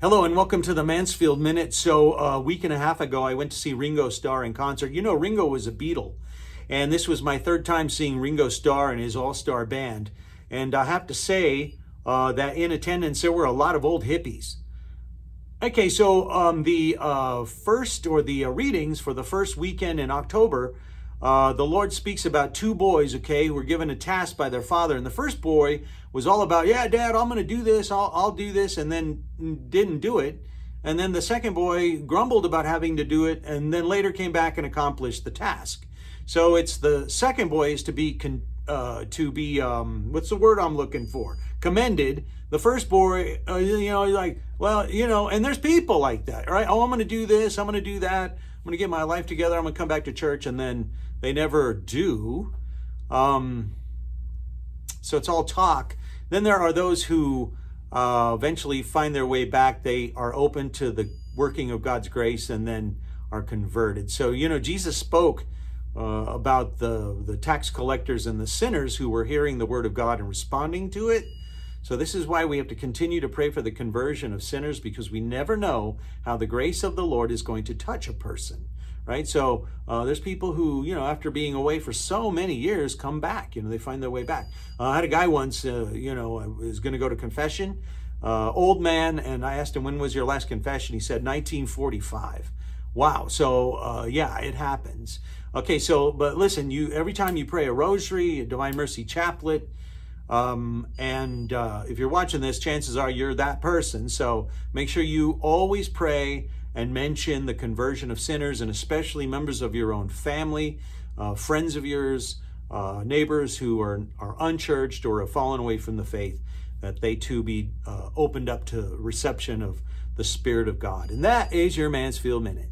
Hello and welcome to the Mansfield Minute. So a week and a half ago, I went to see Ringo Starr in concert. You know, Ringo was a Beatle, and this was my third time seeing Ringo Starr and his all-star band. And I have to say that in attendance, there were a lot of old hippies. Okay, so the readings for the first weekend in October, the Lord speaks about two boys, okay, who were given a task by their father. And the first boy was all about, yeah, Dad, I'm going to do this, I'll do this, and then didn't do it. And then the second boy grumbled about having to do it, and then later came back and accomplished the task. So it's the second boy is to be what's the word I'm looking for? Commended. The first boy, like, well, and there's people like that, right? Oh, I'm going to do this, I'm going to do that, I'm going to get my life together, I'm going to come back to church, and then they never do. So it's all talk. Then there are those who eventually find their way back. They are open to the working of God's grace and then are converted. So, Jesus spoke about the tax collectors and the sinners who were hearing the word of God and responding to it. So this is why we have to continue to pray for the conversion of sinners, because we never know how the grace of the Lord is going to touch a person, right? So there's people who, after being away for so many years, come back. They find their way back. I had a guy once, was going to go to confession, old man, and I asked him, when was your last confession? He said 1945. Wow. So yeah, it happens. Okay, so, but listen, every time you pray a rosary, a Divine Mercy chaplet, and if you're watching this, chances are you're that person. So make sure you always pray and mention the conversion of sinners, and especially members of your own family, friends of yours, neighbors who are unchurched or have fallen away from the faith, that they too be opened up to reception of the Spirit of God. And that is your Mansfield Minute.